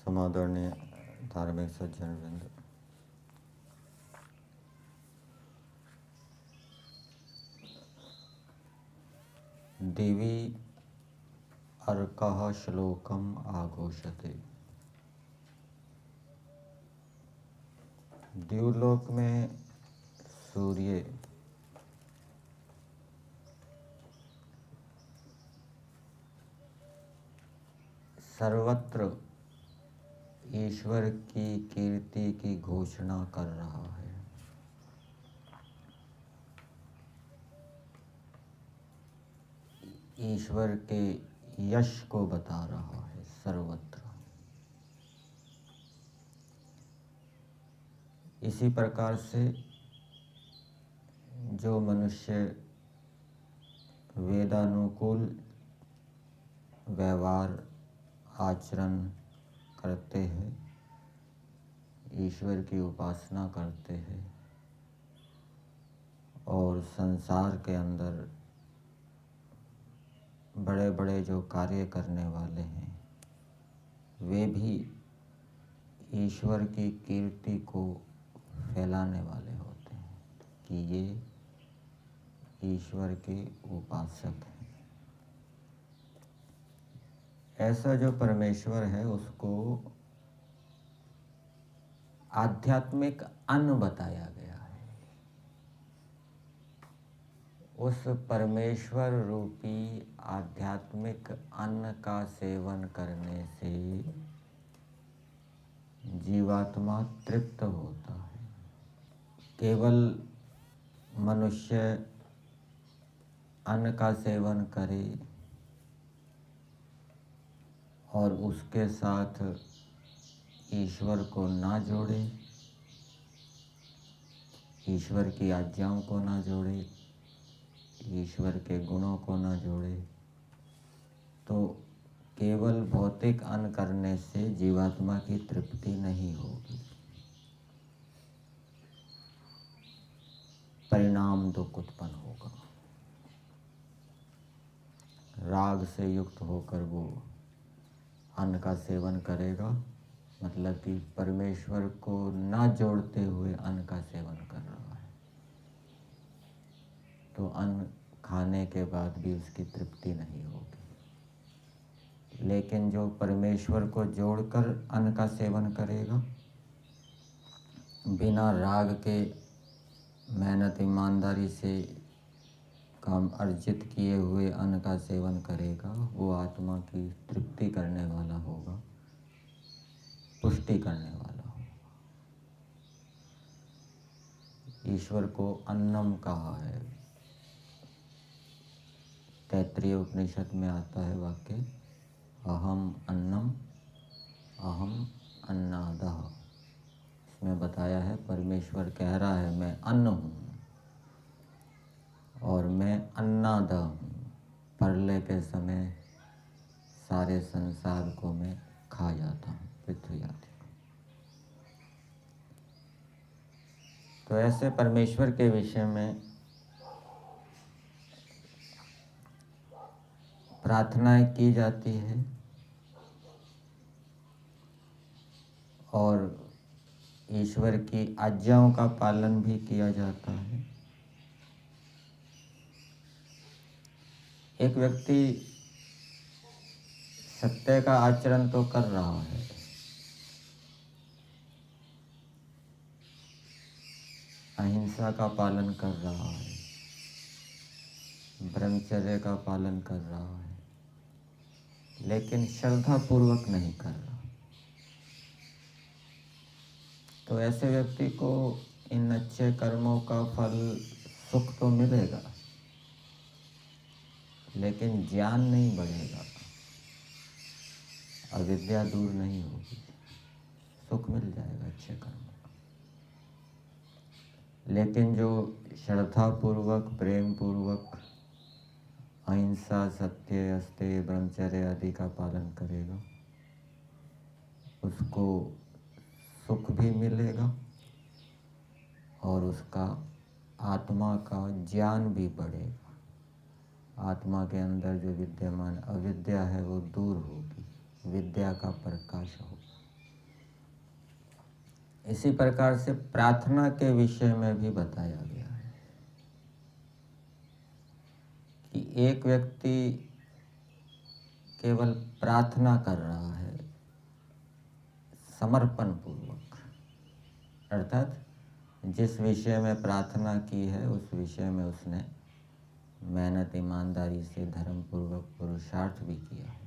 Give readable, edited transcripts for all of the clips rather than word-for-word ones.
समादरणीय धार्मिक सज्जन वृंद, दिवि अर्कः श्लोकम आघोषते। द्युलोक में सूर्य सर्वत्र ईश्वर की कीर्ति की घोषणा कर रहा है। ईश्वर के यश को बता रहा है सर्वत्र। इसी प्रकार से जो मनुष्य वेदानुकूल व्यवहार आचरण करते हैं, ईश्वर की उपासना करते हैं और संसार के अंदर बड़े बड़े जो कार्य करने वाले हैं, वे भी ईश्वर की कीर्ति को फैलाने वाले होते हैं कि ये ईश्वर के उपासक हैं। ऐसा जो परमेश्वर है उसको आध्यात्मिक अन्न बताया गया है। उस परमेश्वर रूपी आध्यात्मिक अन्न का सेवन करने से जीवात्मा तृप्त होता है। केवल मनुष्य अन्न का सेवन करे और उसके साथ ईश्वर को ना जोड़े, ईश्वर की आज्ञाओं को ना जोड़े, ईश्वर के गुणों को ना जोड़े, तो केवल भौतिक अन्न करने से जीवात्मा की तृप्ति नहीं होगी, परिणाम दुख उत्पन्न होगा। राग से युक्त होकर वो अन्न का सेवन करेगा, मतलब कि परमेश्वर को ना जोड़ते हुए अन्न का सेवन कर रहा है, तो अन्न खाने के बाद भी उसकी तृप्ति नहीं होगी। लेकिन जो परमेश्वर को जोड़कर अन्न का सेवन करेगा, बिना राग के मेहनत ईमानदारी से काम अर्जित किए हुए अन्न का सेवन करेगा, वो आत्मा की तृप्ति करने वाला होगा, पुष्टि करने वाला होगा। ईश्वर को अन्नम कहा है। तैत्तिरीय उपनिषद में आता है वाक्य, अहम अन्नम अहम अन्नादः। इसमें बताया है परमेश्वर कह रहा है मैं अन्न हूँ और मैं अन्नादा हूँ। प्रलय के समय सारे संसार को मैं खा जाता हूँ, पृथ्वी आदि को। तो ऐसे परमेश्वर के विषय में प्रार्थनाएं की जाती है और ईश्वर की आज्ञाओं का पालन भी किया जाता है। एक व्यक्ति सत्य का आचरण तो कर रहा है, अहिंसा का पालन कर रहा है, ब्रह्मचर्य का पालन कर रहा है, लेकिन श्रद्धा पूर्वक नहीं कर रहा, तो ऐसे व्यक्ति को इन अच्छे कर्मों का फल सुख तो मिलेगा, लेकिन ज्ञान नहीं बढ़ेगा, अविद्या दूर नहीं होगी। सुख मिल जाएगा अच्छे कर्मों का, लेकिन जो श्रद्धा पूर्वक, प्रेम पूर्वक अहिंसा, सत्य, अस्तेय, ब्रह्मचर्य आदि का पालन करेगा, उसको सुख भी मिलेगा और उसका आत्मा का ज्ञान भी बढ़ेगा। आत्मा के अंदर जो विद्यमान अविद्या है वो दूर होगी, विद्या का प्रकाश होगा। इसी प्रकार से प्रार्थना के विषय में भी बताया गया है कि एक व्यक्ति केवल प्रार्थना कर रहा है समर्पण पूर्वक, अर्थात जिस विषय में प्रार्थना की है उस विषय में उसने मेहनत ईमानदारी से धर्म पूर्वक पुरुषार्थ भी किया है,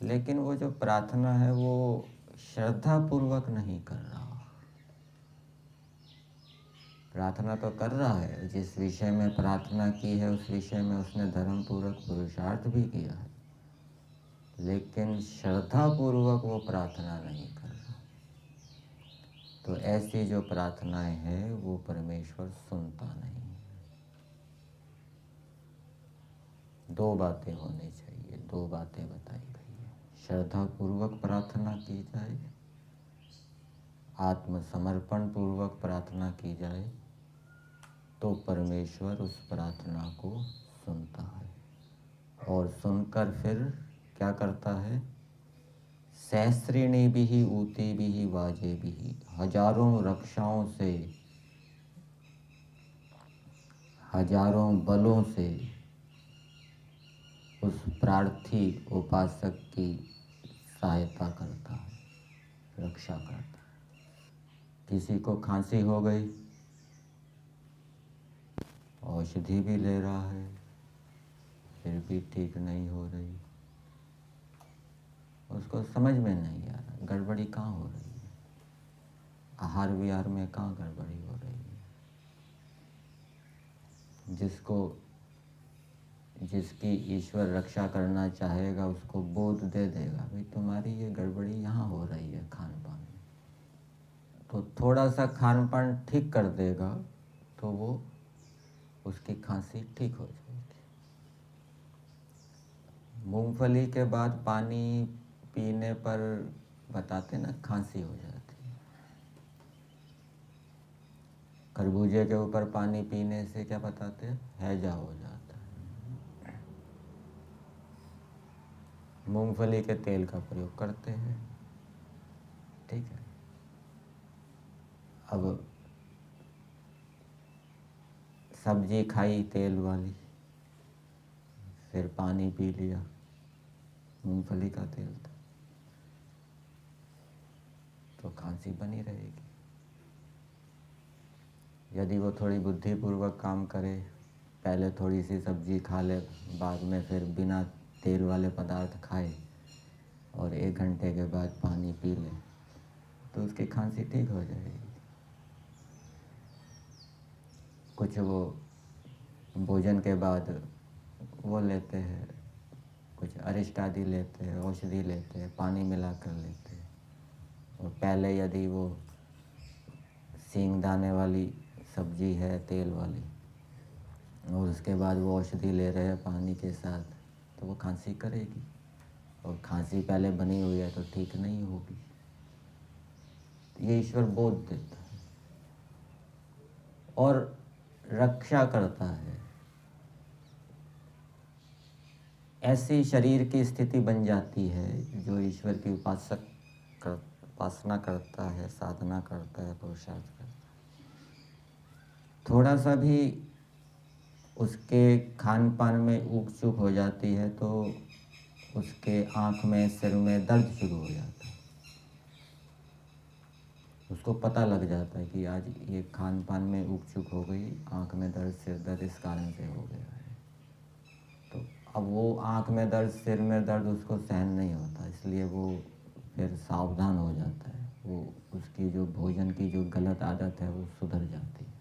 लेकिन वो जो प्रार्थना है वो श्रद्धा पूर्वक नहीं कर रहा। प्रार्थना तो कर रहा है, जिस विषय में प्रार्थना की है उस विषय में उसने धर्म पूर्वक पुरुषार्थ भी किया है, लेकिन श्रद्धा पूर्वक वो प्रार्थना नहीं कर रहा। तो ऐसी जो प्रार्थनाएं हैं वो परमेश्वर सुनता नहीं। दो बातें होनी चाहिए, दो बातें बताई गई है। श्रद्धा पूर्वक प्रार्थना की जाए, आत्मसमर्पण पूर्वक प्रार्थना की जाए, तो परमेश्वर उस प्रार्थना को सुनता है और सुनकर फिर क्या करता है? सहस्रिणी भी ऊती भी वाजे भी, हजारों रक्षाओं से, हजारों बलों से उस प्रार्थी उपासक की सहायता करता है, रक्षा करता है। किसी को खांसी हो गई, औषधि भी ले रहा है, फिर भी ठीक नहीं हो रही, उसको समझ में नहीं आ रहा गड़बड़ी कहाँ हो रही है, आहार विहार में कहाँ गड़बड़ी हो रही है। जिसकी ईश्वर रक्षा करना चाहेगा उसको बोध दे देगा, भाई तुम्हारी ये गड़बड़ी यहाँ हो रही है खान पान में, तो थोड़ा सा खान पान ठीक कर देगा तो वो उसकी खांसी ठीक हो जाएगी। मूंगफली के बाद पानी पीने पर बताते ना खांसी हो जाती है, खरबूजे के ऊपर पानी पीने से क्या बताते हैं? हैजा हो जाता है। मूंगफली के तेल का प्रयोग करते हैं, ठीक है। अब सब्जी खाई तेल वाली, फिर पानी पी लिया, मूंगफली का तेल था, तो खांसी बनी रहेगी। यदि वो थोड़ी बुद्धिपूर्वक काम करे, पहले थोड़ी सी सब्जी खा ले, बाद में फिर बिना तेल वाले पदार्थ खाए और 1 घंटे के बाद पानी पी ले, तो उसकी खांसी ठीक हो जाएगी। कुछ वो भोजन के बाद वो लेते हैं, कुछ अरिष्ट आदि लेते हैं, औषधि लेते हैं, पानी मिला कर लेते हैं, और पहले यदि वो सींग दाने वाली सब्जी है तेल वाली और उसके बाद वो औषधि ले रहे हैं पानी के साथ, तो वो खांसी करेगी, और खांसी पहले बनी हुई है तो ठीक नहीं होगी। ये ईश्वर बोध देता है और रक्षा करता है। ऐसी शरीर की स्थिति बन जाती है जो ईश्वर की उपासना करता है, साधना करता है, पुरुषार्थ करता है, थोड़ा सा भी उसके खान पान में ऊक चूक हो जाती है तो उसके आँख में, सिर में दर्द शुरू हो जाता है। उसको पता लग जाता है कि आज ये खान पान में ऊक चूक हो गई, आँख में दर्द, सिर दर्द इस कारण से हो गया है। तो अब वो आँख में दर्द, सिर में दर्द उसको सहन नहीं होता, इसलिए वो फिर सावधान हो जाता है। वो उसकी जो भोजन की जो गलत आदत है वो सुधर जाती है।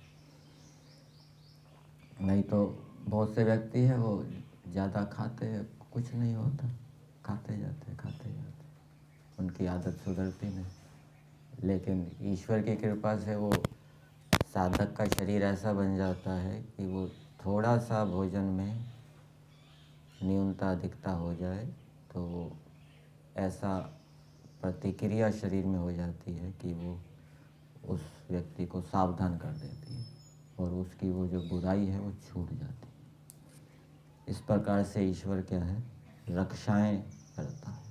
नहीं तो बहुत से व्यक्ति हैं वो ज़्यादा खाते हैं, कुछ नहीं होता, खाते जाते, उनकी आदत सुधरती नहीं। लेकिन ईश्वर की कृपा से वो साधक का शरीर ऐसा बन जाता है कि वो थोड़ा सा भोजन में न्यूनता अधिकता हो जाए तो वो ऐसा प्रतिक्रिया शरीर में हो जाती है कि वो उस व्यक्ति को सावधान कर देती है और उसकी वो जो बुराई है वो छूट जाती है। इस प्रकार से ईश्वर क्या है? रक्षाएं करता है।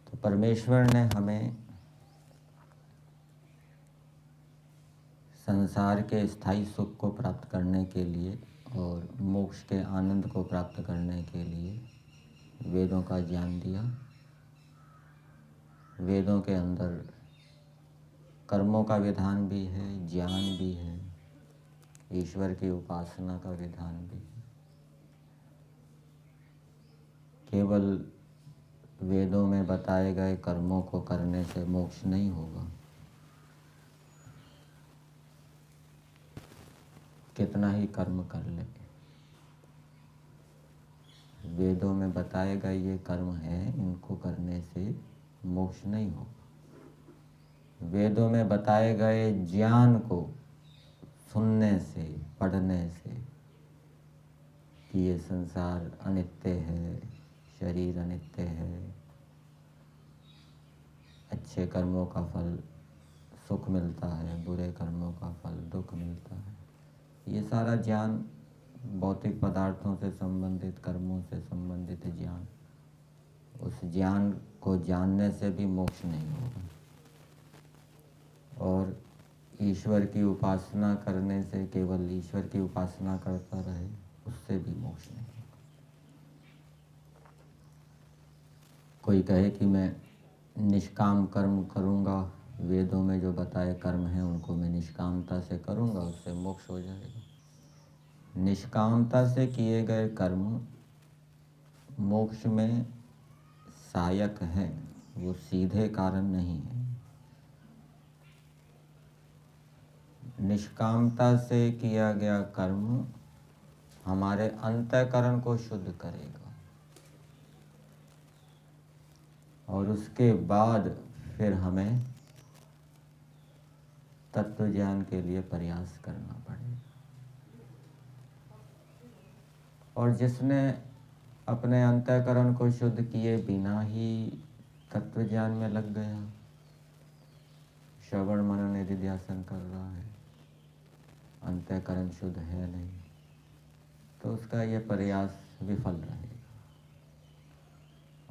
तो परमेश्वर ने हमें संसार के स्थायी सुख को प्राप्त करने के लिए और मोक्ष के आनंद को प्राप्त करने के लिए वेदों का ज्ञान दिया। वेदों के अंदर कर्मों का विधान भी है, ज्ञान भी है, ईश्वर की उपासना का विधान भी है। केवल वेदों में बताए गए कर्मों को करने से मोक्ष नहीं होगा। कितना ही कर्म कर ले, वेदों में बताए गए ये कर्म हैं, इनको करने से मोक्ष नहीं होगा। वेदों में बताए गए ज्ञान को सुनने से, पढ़ने से कि ये संसार अनित्य है, शरीर अनित्य है, अच्छे कर्मों का फल सुख मिलता है, बुरे कर्मों का फल दुख मिलता है, ये सारा ज्ञान भौतिक पदार्थों से संबंधित, कर्मों से संबंधित ज्ञान, उस ज्ञान को जानने से भी मोक्ष नहीं होगा। और ईश्वर की उपासना करने से, केवल ईश्वर की उपासना करता रहे, उससे भी मोक्ष नहीं होगा। कोई कहे कि मैं निष्काम कर्म करूँगा, वेदों में जो बताए कर्म हैं उनको मैं निष्कामता से करूँगा, उससे मोक्ष हो जाएगा। निष्कामता से किए गए कर्म मोक्ष में सहायक हैं, वो सीधे कारण नहीं है। निष्कामता से किया गया कर्म हमारे अंतःकरण को शुद्ध करेगा और उसके बाद फिर हमें तत्व ज्ञान के लिए प्रयास करना पड़ेगा। और जिसने अपने अंतःकरण को शुद्ध किए बिना ही तत्व ज्ञान में लग गया, श्रवण मनन निधिध्यासन कर रहा है, अंतःकरण शुद्ध है नहीं, तो उसका यह प्रयास विफल रहेगा।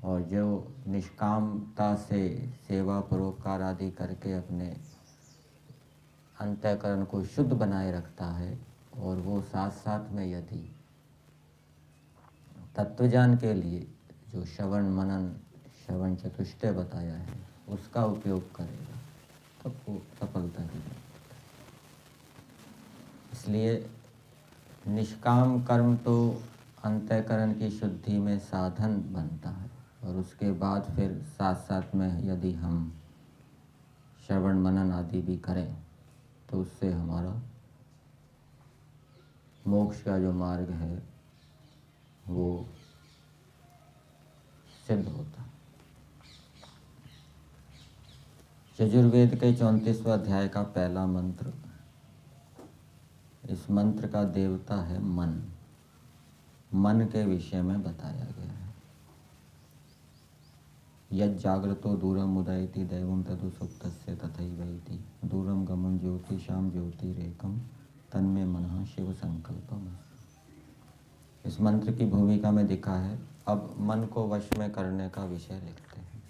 और जो निष्कामता से सेवा परोपकार आदि करके अपने अंतःकरण को शुद्ध बनाए रखता है, और वो साथ साथ में यदि तत्वज्ञान के लिए जो श्रवण मनन, श्रवण चतुष्टय बताया है, उसका उपयोग करेगा, तब वो सफलता ही मिलेगी। इसलिए निष्काम कर्म तो अंतःकरण की शुद्धि में साधन बनता है, और उसके बाद फिर साथ साथ में यदि हम श्रवण मनन आदि भी करें तो उससे हमारा मोक्ष का जो मार्ग है वो सिद्ध होता है। यजुर्वेद के 34वें अध्याय का पहला मंत्र, इस मंत्र का देवता है मन। मन के विषय में बताया गया है। यद जागृतो दूरम उदयति दैवं तदु सुप्तस्य तथैवैति दूरम गमन ज्योतिषाम ज्योतिरेकम तन्मे मनः शिव संकल्पम। इस मंत्र की भूमिका में दिखा है। अब मन को वश में करने का विषय लिखते हैं।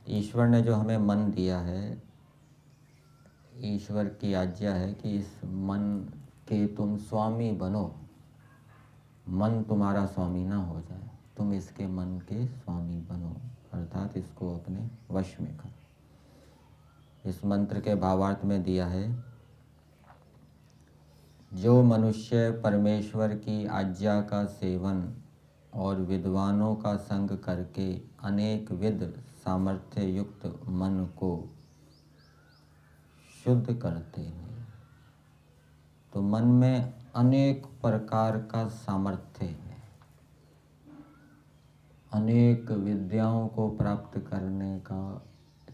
ईश्वर ने जो हमें मन दिया है, ईश्वर की आज्ञा है कि इस मन के तुम स्वामी बनो, मन तुम्हारा स्वामी ना हो जाए, तुम इसके मन के स्वामी बनो, अर्थात इसको अपने वश में करो। इस मंत्र के भावार्थ में दिया है, जो मनुष्य परमेश्वर की आज्ञा का सेवन और विद्वानों का संग करके अनेक विध सामर्थ्य युक्त मन को शुद्ध करते हैं, तो मन में अनेक प्रकार का सामर्थ्य है, अनेक विद्याओं को प्राप्त करने का,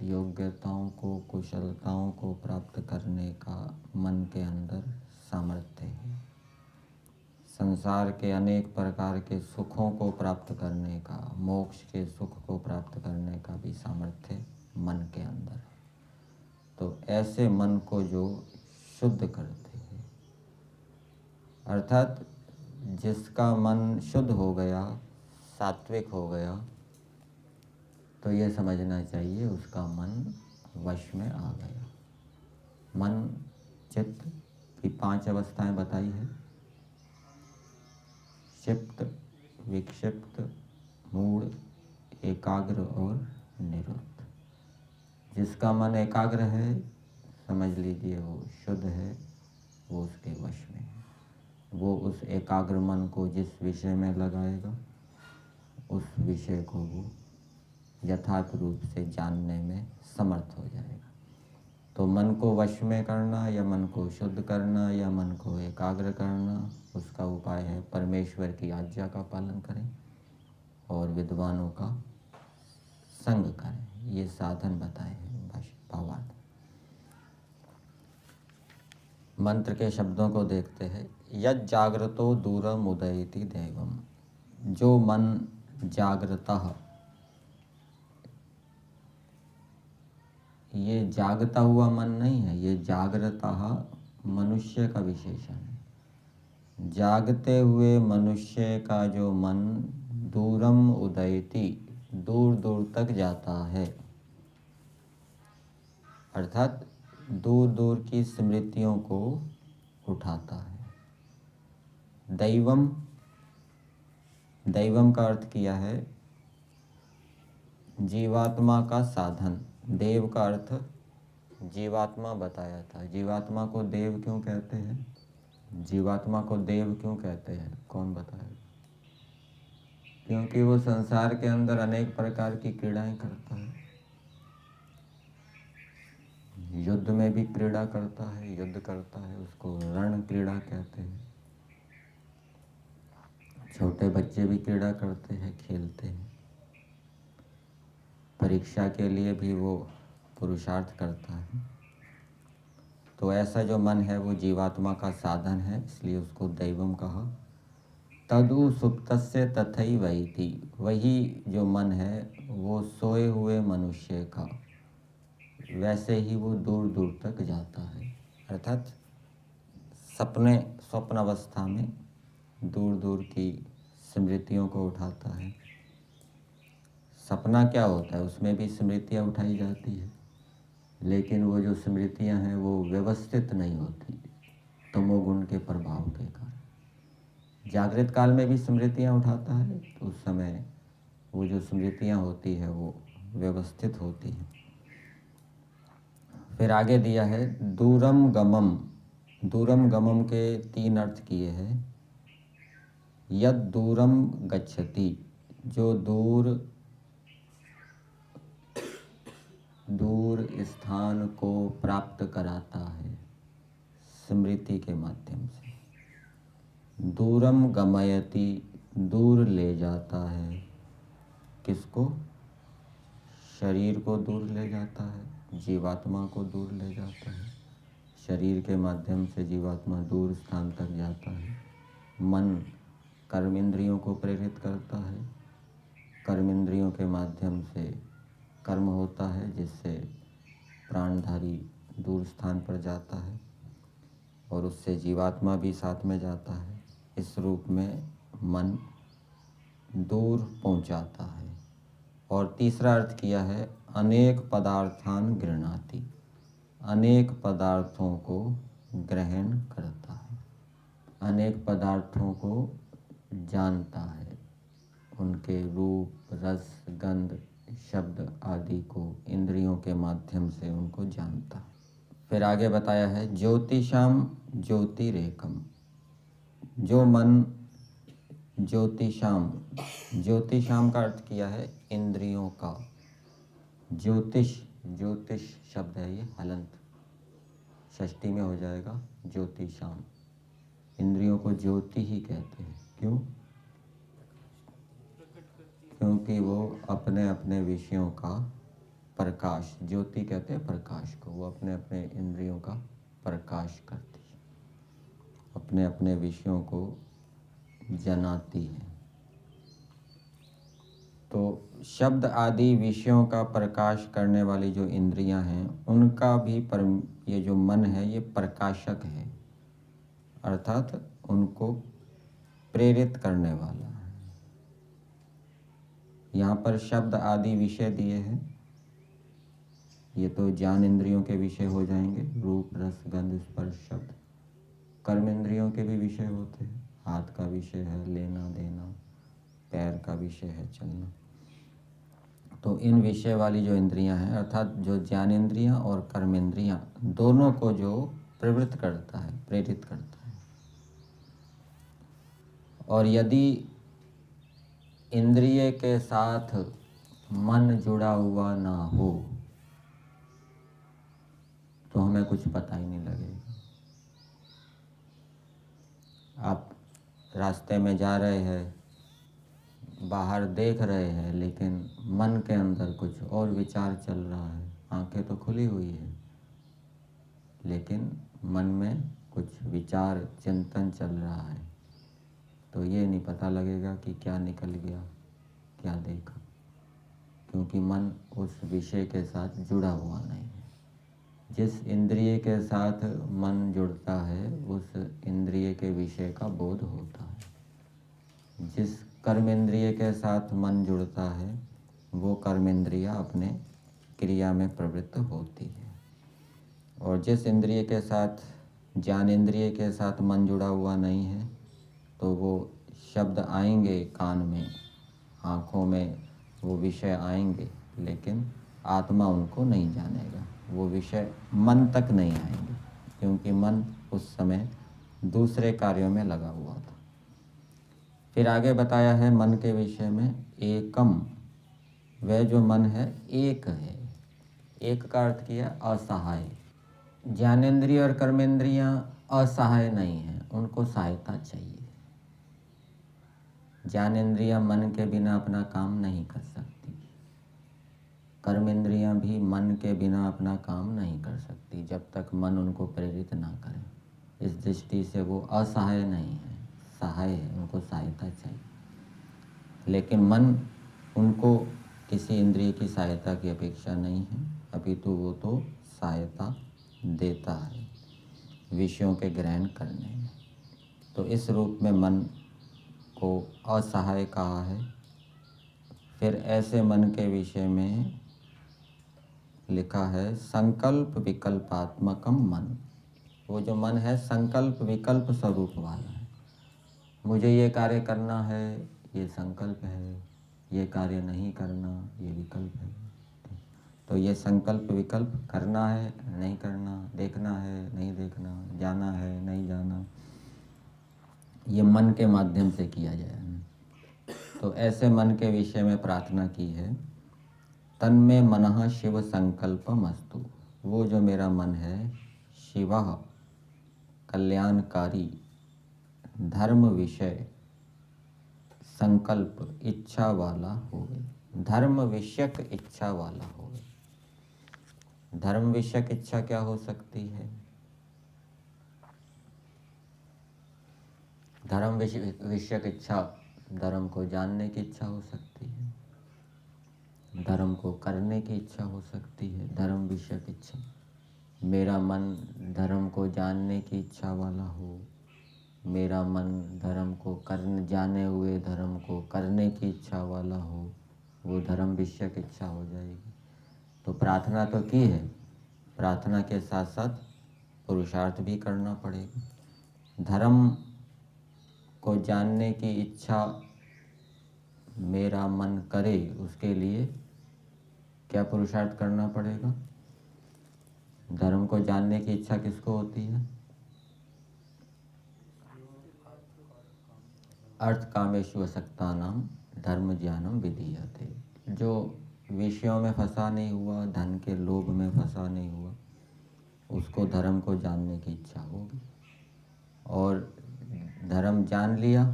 योग्यताओं को, कुशलताओं को प्राप्त करने का मन के अंदर सामर्थ्य है। संसार के अनेक प्रकार के सुखों को प्राप्त करने का, मोक्ष के सुख को प्राप्त करने का भी सामर्थ्य मन के अंदर है। तो ऐसे मन को जो शुद्ध करते हैं, अर्थात जिसका मन शुद्ध हो गया, सात्विक हो गया, तो ये समझना चाहिए उसका मन वश में आ गया। मन चित्त की 5 अवस्थाएं बताई है, क्षिप्त, विक्षिप्त, मूढ़, एकाग्र और निरुद्ध। जिसका मन एकाग्र है समझ लीजिए वो शुद्ध है, वो उसके वश में है। वो उस एकाग्र मन को जिस विषय में लगाएगा उस विषय को वो यथार्थ रूप से जानने में समर्थ हो जाएगा। तो मन को वश में करना या मन को शुद्ध करना या मन को एकाग्र करना, उसका उपाय है परमेश्वर की आज्ञा का पालन करें और विद्वानों का संग करें। ये साधन बताए हैं भावार्थ। मंत्र के शब्दों को देखते हैं। यद जागृतो दूरम उदयति दैवम। जो मन जागृतः, ये जागता हुआ मन नहीं है, ये जागृतः मनुष्य का विशेषण है। जागते हुए मनुष्य का जो मन दूरम उदयति, दूर दूर तक जाता है, अर्थात दूर दूर की स्मृतियों को उठाता है। दैवम, दैवम का अर्थ किया है जीवात्मा का साधन। देव का अर्थ जीवात्मा बताया था। जीवात्मा को देव क्यों कहते हैं? जीवात्मा को देव क्यों कहते हैं? कौन बताएगा? क्योंकि वो संसार के अंदर अनेक प्रकार की क्रीड़ाएं करता है। युद्ध में भी क्रीड़ा करता है, युद्ध करता है, उसको रण क्रीड़ा कहते हैं। छोटे बच्चे भी क्रीड़ा करते हैं, खेलते हैं। परीक्षा के लिए भी वो पुरुषार्थ करता है। तो ऐसा जो मन है वो जीवात्मा का साधन है, इसलिए उसको दैवम कहा। तदु सुप्तस्य तथैवैति, वही जो मन है वो सोए हुए मनुष्य का वैसे ही वो दूर दूर तक जाता है, अर्थात स्वप्न अवस्था में दूर दूर की स्मृतियों को उठाता है। सपना क्या होता है? उसमें भी स्मृतियाँ उठाई जाती है, लेकिन वो जो स्मृतियाँ हैं वो व्यवस्थित नहीं होती तमोगुण के प्रभाव के कारण। जागृत काल में भी स्मृतियाँ उठाता है तो उस समय वो जो स्मृतियाँ होती है वो व्यवस्थित होती हैं। फिर आगे दिया है दूरम गमम। दूरम गमम के 3 अर्थ किए हैं। यद दूरम गच्छति, जो दूर स्थान को प्राप्त कराता है स्मृति के माध्यम से। दूरम गमयति, दूर ले जाता है। किसको? शरीर को दूर ले जाता है, जीवात्मा को दूर ले जाता है। शरीर के माध्यम से जीवात्मा दूर स्थान तक जाता है। मन कर्म इंद्रियों को प्रेरित करता है, कर्म इंद्रियों के माध्यम से कर्म होता है जिससे प्राणधारी दूर स्थान पर जाता है और उससे जीवात्मा भी साथ में जाता है। इस रूप में मन दूर पहुंचाता है। और तीसरा अर्थ किया है अनेक पदार्थान गृह्णाति, अनेक पदार्थों को ग्रहण करता है, अनेक पदार्थों को जानता है, उनके रूप, रस, गंध, शब्द आदि को इंद्रियों के माध्यम से उनको जानता है। फिर आगे बताया है ज्योतिषाम ज्योतिरेकम। जो मन ज्योतिषाम, ज्योतिषाम का अर्थ किया है इंद्रियों का। ज्योतिष, ज्योतिष शब्द है ये हलंत, षष्ठी में हो जाएगा ज्योतिषाम। इंद्रियों को ज्योति ही कहते हैं। क्यों? क्योंकि वो अपने अपने विषयों का प्रकाश, ज्योति कहते हैं प्रकाश को, वो अपने अपने इंद्रियों का प्रकाश करती है, अपने अपने विषयों को जनाती है। तो शब्द आदि विषयों का प्रकाश करने वाली जो इंद्रियां हैं उनका भी ये जो मन है ये प्रकाशक है, अर्थात उनको प्रेरित करने वाला है। यहाँ पर शब्द आदि विषय दिए हैं। ये तो ज्ञान इंद्रियों के विषय हो जाएंगे, रूप रस गंध स्पर्श शब्द। कर्म इंद्रियों के भी विषय होते हैं, हाथ का विषय है लेना देना, पैर का विषय है चलना। तो इन विषय वाली जो इंद्रियां हैं, अर्थात जो ज्ञान इंद्रियां और कर्म इंद्रियां, दोनों को जो प्रवृत्त करता है, प्रेरित करता है। और यदि इंद्रिय के साथ मन जुड़ा हुआ ना हो तो हमें कुछ पता ही नहीं लगेगा। आप रास्ते में जा रहे हैं, बाहर देख रहे हैं, लेकिन मन के अंदर कुछ और विचार चल रहा है। आंखें तो खुली हुई है, लेकिन मन में कुछ विचार चिंतन चल रहा है, तो ये नहीं पता लगेगा कि क्या निकल गया, क्या देखा, क्योंकि मन उस विषय के साथ जुड़ा हुआ नहीं है। जिस इंद्रिय के साथ मन जुड़ता है उस इंद्रिय के विषय का बोध होता है। जिस कर्म इंद्रिय के साथ मन जुड़ता है वो कर्म इंद्रिया अपने क्रिया में प्रवृत्त होती है। और जिस इंद्रिय के साथ, ज्ञान इंद्रिय के साथ मन जुड़ा हुआ नहीं है, तो वो शब्द आएंगे कान में, आँखों में वो विषय आएंगे, लेकिन आत्मा उनको नहीं जानेगा। वो विषय मन तक नहीं आएंगे, क्योंकि मन उस समय दूसरे कार्यों में लगा हुआ था। फिर आगे बताया है मन के विषय में, एकम, वह जो मन है एक है। एक का अर्थ किया असहाय। ज्ञानेंद्रिय और कर्मेंद्रियां असहाय नहीं हैं, उनको सहायता चाहिए। ज्ञानेंद्रियां मन के बिना अपना काम नहीं कर सकती, कर्मेंद्रियां भी मन के बिना अपना काम नहीं कर सकती जब तक मन उनको प्रेरित ना करे। इस दृष्टि से वो असहाय नहीं है, सहाय है, उनको सहायता चाहिए। लेकिन मन, उनको किसी इंद्रिय की सहायता की अपेक्षा नहीं है, अपितु वो तो सहायता देता है विषयों के ग्रहण करने में। तो इस रूप में मन को असहाय कहा है। फिर ऐसे मन के विषय में लिखा है संकल्प विकल्पात्मकम मन। वो जो मन है संकल्प विकल्प स्वरूप वाला है। मुझे ये कार्य करना है, ये संकल्प है, ये कार्य नहीं करना, ये विकल्प है। तो ये संकल्प विकल्प, करना है नहीं करना, देखना है नहीं देखना, जाना है नहीं जाना, ये मन के माध्यम से किया जाए। तो ऐसे मन के विषय में प्रार्थना की है, तन्मे मनः शिव संकल्पम अस्तु। वो जो मेरा मन है शिवः, कल्याणकारी, धर्म विषय, संकल्प, इच्छा वाला होवे, धर्म विषयक इच्छा वाला होवे। धर्म विषयक इच्छा क्या हो सकती है? धर्म विषयक इच्छा, धर्म को जानने की इच्छा हो सकती है, धर्म को करने की इच्छा हो सकती है। धर्म विषयक इच्छा, मेरा मन धर्म को जानने की इच्छा वाला हो, मेरा मन धर्म को करने, जाने हुए धर्म को करने की इच्छा वाला हो, वो धर्म विषयक इच्छा हो जाएगी। तो प्रार्थना तो की है, प्रार्थना के साथ साथ पुरुषार्थ भी करना पड़ेगा। धर्म को जानने की इच्छा मेरा मन करे, उसके लिए क्या पुरुषार्थ करना पड़ेगा? धर्म को जानने की इच्छा किसको होती है? अर्थ कामेषु असक्तानाम धर्म ज्ञानम विधीयते। जो विषयों में फंसा नहीं हुआ, धन के लोभ में फंसा नहीं हुआ, उसको धर्म को जानने की इच्छा होगी। और धर्म जान लिया,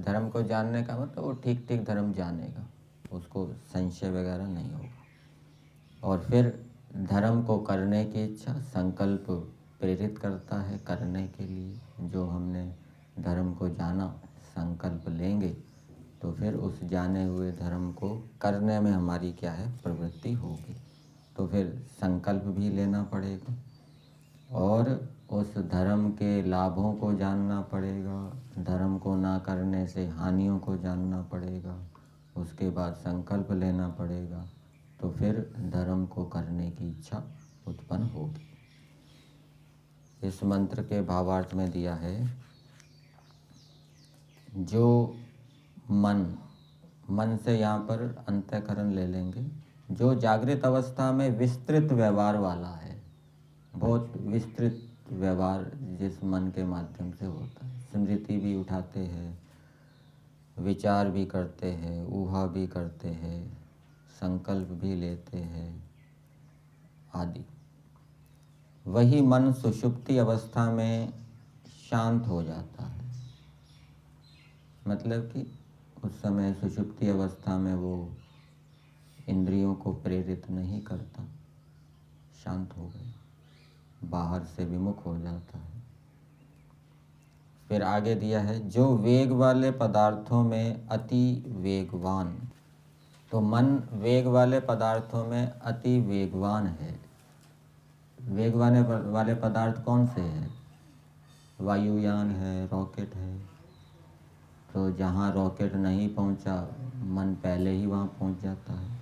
धर्म को जानने का मतलब वो ठीक ठीक धर्म जानेगा, उसको संशय वगैरह नहीं होगा। और फिर धर्म को करने की इच्छा, संकल्प प्रेरित करता है करने के लिए। जो हमने धर्म को जाना, संकल्प लेंगे तो फिर उस जाने हुए धर्म को करने में हमारी क्या है, प्रवृत्ति होगी। तो फिर संकल्प भी लेना पड़ेगा और उस धर्म के लाभों को जानना पड़ेगा, धर्म को ना करने से हानियों को जानना पड़ेगा, उसके बाद संकल्प लेना पड़ेगा, तो फिर धर्म को करने की इच्छा उत्पन्न होगी। इस मंत्र के भावार्थ में दिया है, जो मन से यहाँ पर अंतःकरण ले लेंगे, जो जागृत अवस्था में विस्तृत व्यवहार वाला है, बहुत विस्तृत व्यवहार जिस मन के माध्यम से होता है, स्मृति भी उठाते हैं, विचार भी करते हैं, ऊहा भी करते हैं, संकल्प भी लेते हैं आदि, वही मन सुषुप्ति अवस्था में शांत हो जाता है। मतलब कि उस समय सुषुप्ति अवस्था में वो इंद्रियों को प्रेरित नहीं करता, शांत हो गए, बाहर से विमुख हो जाता है। फिर आगे दिया है, जो वेग वाले पदार्थों में अति वेगवान। तो मन वेग वाले पदार्थों में अति वेगवान है। वेग वाले पदार्थ कौन से हैं? वायुयान है, रॉकेट है। तो जहाँ रॉकेट नहीं पहुँचा, मन पहले ही वहाँ पहुँच जाता है।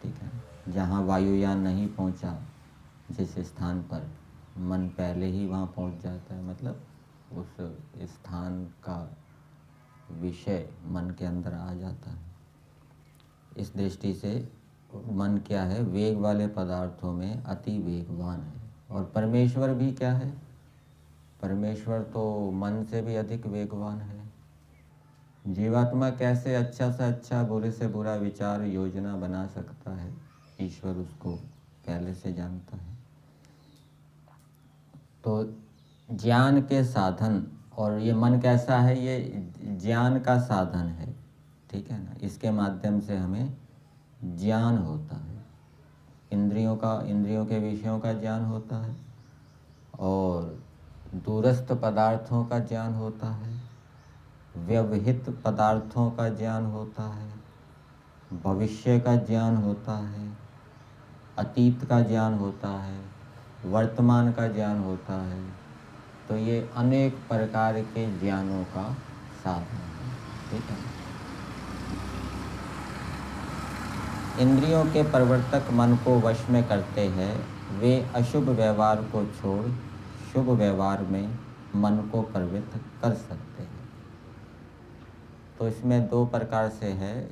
ठीक है। जहाँ वायुयान नहीं पहुँचा, जिस स्थान पर, मन पहले ही वहाँ पहुँच जाता है। मतलब उस स्थान का विषय मन के अंदर आ जाता है। इस दृष्टि से मन क्या है? वेग वाले पदार्थों में अति वेगवान है। और परमेश्वर भी क्या है? परमेश्वर तो मन से भी अधिक वेगवान है। जीवात्मा कैसे अच्छा से अच्छा, बुरे से बुरा विचार योजना बना सकता है, ईश्वर उसको पहले से जानता है। तो ज्ञान के साधन, और ये मन कैसा है? ये ज्ञान का साधन है। ठीक है ना। इसके माध्यम से हमें ज्ञान होता है, इंद्रियों के विषयों का ज्ञान होता है, और दूरस्थ पदार्थों का ज्ञान होता है, व्यवहित पदार्थों का ज्ञान होता है, भविष्य का ज्ञान होता है, अतीत का ज्ञान होता है, वर्तमान का ज्ञान होता है। तो ये अनेक प्रकार के ज्ञानों का साधन है। ठीक है। इंद्रियों के प्रवर्तक मन को वश में करते हैं, वे अशुभ व्यवहार को छोड़ शुभ व्यवहार में मन को प्रवृत्त कर सकते हैं। तो इसमें दो प्रकार से है।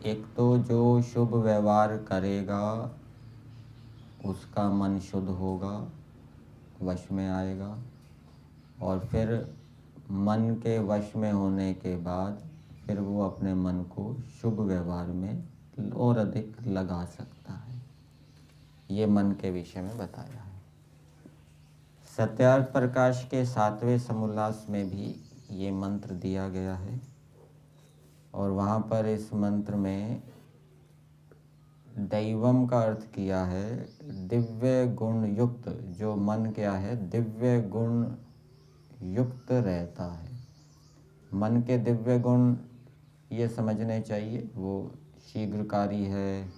एक तो जो शुभ व्यवहार करेगा उसका मन शुद्ध होगा, वश में आएगा, और फिर मन के वश में होने के बाद फिर वो अपने मन को शुभ व्यवहार में और अधिक लगा सकता है। ये मन के विषय में बताया है। सत्यार्थ प्रकाश के 7वें समोल्लास में भी ये मंत्र दिया गया है, और वहाँ पर इस मंत्र में दैवम का अर्थ किया है दिव्य गुण युक्त। जो मन क्या है? दिव्य गुण युक्त रहता है। मन के दिव्य गुण ये समझने चाहिए, वो शीघ्रकारी है,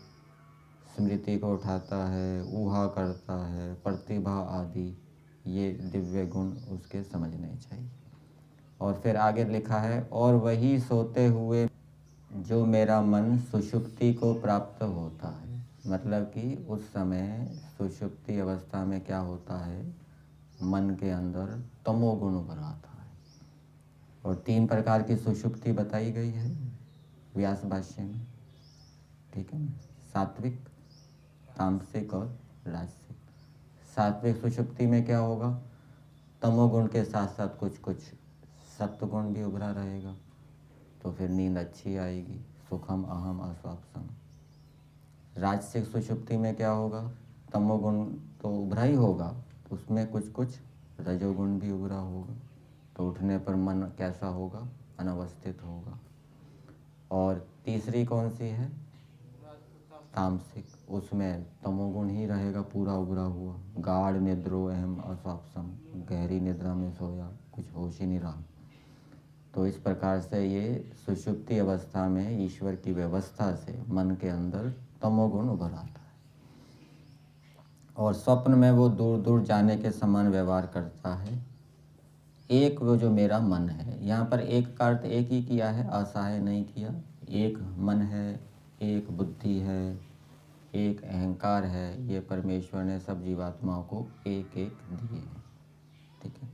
स्मृति को उठाता है, ऊहा करता है, प्रतिभा आदि, ये दिव्य गुण उसके समझने चाहिए। और फिर आगे लिखा है, और वही सोते हुए जो मेरा मन सुषुप्ति को प्राप्त होता है। मतलब कि उस समय सुषुप्ति अवस्था में क्या होता है? मन के अंदर तमोगुण उभर आता है। और 3 प्रकार की सुषुप्ति बताई गई है व्यास भाष्य में। ठीक है ना। सात्विक, तामसिक और राजसिक। सात्विक सुषुप्ति में क्या होगा? तमोगुण के साथ साथ कुछ कुछ सत्वगुण भी उभरा रहेगा, तो फिर नींद अच्छी आएगी, सुखम अहम अस्वापसम। राजसिक सुषुप्ति में क्या होगा? तमोगुण तो उभरा ही होगा, तो उसमें कुछ कुछ रजोगुण भी उभरा होगा, तो उठने पर मन कैसा होगा? अनवस्थित होगा। और तीसरी कौन सी है? तामसिक। उसमें तमोगुण ही रहेगा पूरा उभरा हुआ, गाढ़ निद्रो अहम अस्वापसम, गहरी निद्रा में सोया, कुछ होश ही नहीं रहा। तो इस प्रकार से ये सुषुप्ति अवस्था में ईश्वर की व्यवस्था से मन के अंदर तमोगुण उभर आता है, और स्वप्न में वो दूर दूर जाने के समान व्यवहार करता है। एक वो जो मेरा मन है, यहाँ पर एक का अर्थ एक ही किया है, असहाय नहीं किया। एक मन है, एक बुद्धि है, एक अहंकार है, ये परमेश्वर ने सब जीवात्माओं को एक एक दिए हैं। ठीक है,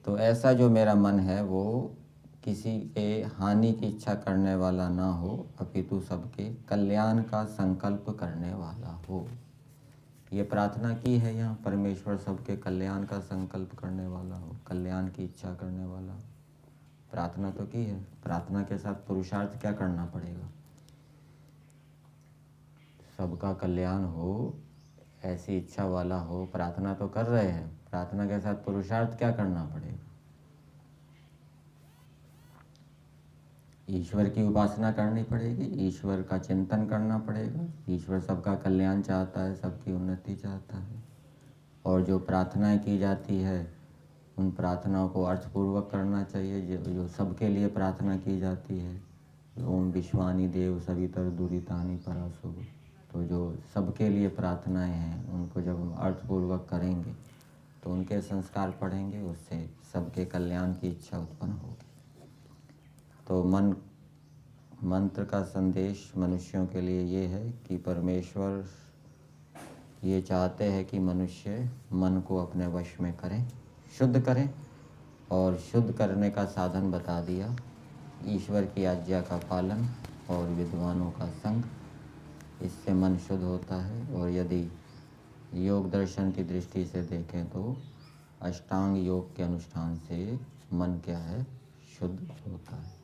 तो ऐसा जो मेरा मन है वो किसी के हानि की इच्छा करने वाला ना हो, अपितु सबके कल्याण का संकल्प करने वाला हो। ये प्रार्थना की है यहाँ, परमेश्वर सबके कल्याण का संकल्प करने वाला हो, कल्याण की इच्छा करने वाला हो। प्रार्थना तो की है, प्रार्थना के साथ पुरुषार्थ क्या करना पड़ेगा? सबका कल्याण हो, ऐसी इच्छा वाला हो। प्रार्थना तो कर रहे हैं, प्रार्थना के साथ पुरुषार्थ क्या करना पड़ेगा? ईश्वर की उपासना करनी पड़ेगी, ईश्वर का चिंतन करना पड़ेगा। ईश्वर सबका कल्याण चाहता है, सबकी उन्नति चाहता है। और जो प्रार्थनाएं की जाती है उन प्रार्थनाओं को अर्थपूर्वक करना चाहिए। जो सबके लिए प्रार्थना की जाती है, ओम विश्वानी देव सवितर दुरितानि परासुभ, तो जो सबके लिए प्रार्थनाएं हैं उनको जब हम अर्थपूर्वक करेंगे तो उनके संस्कार पढ़ेंगे, उससे सबके कल्याण की इच्छा उत्पन्न होगी। तो मंत्र का संदेश मनुष्यों के लिए ये है कि परमेश्वर ये चाहते हैं कि मनुष्य मन को अपने वश में करें, शुद्ध करें। और शुद्ध करने का साधन बता दिया, ईश्वर की आज्ञा का पालन और विद्वानों का संग, इससे मन शुद्ध होता है। और यदि योग दर्शन की दृष्टि से देखें तो अष्टांग योग के अनुष्ठान से मन क्या है? शुद्ध होता है।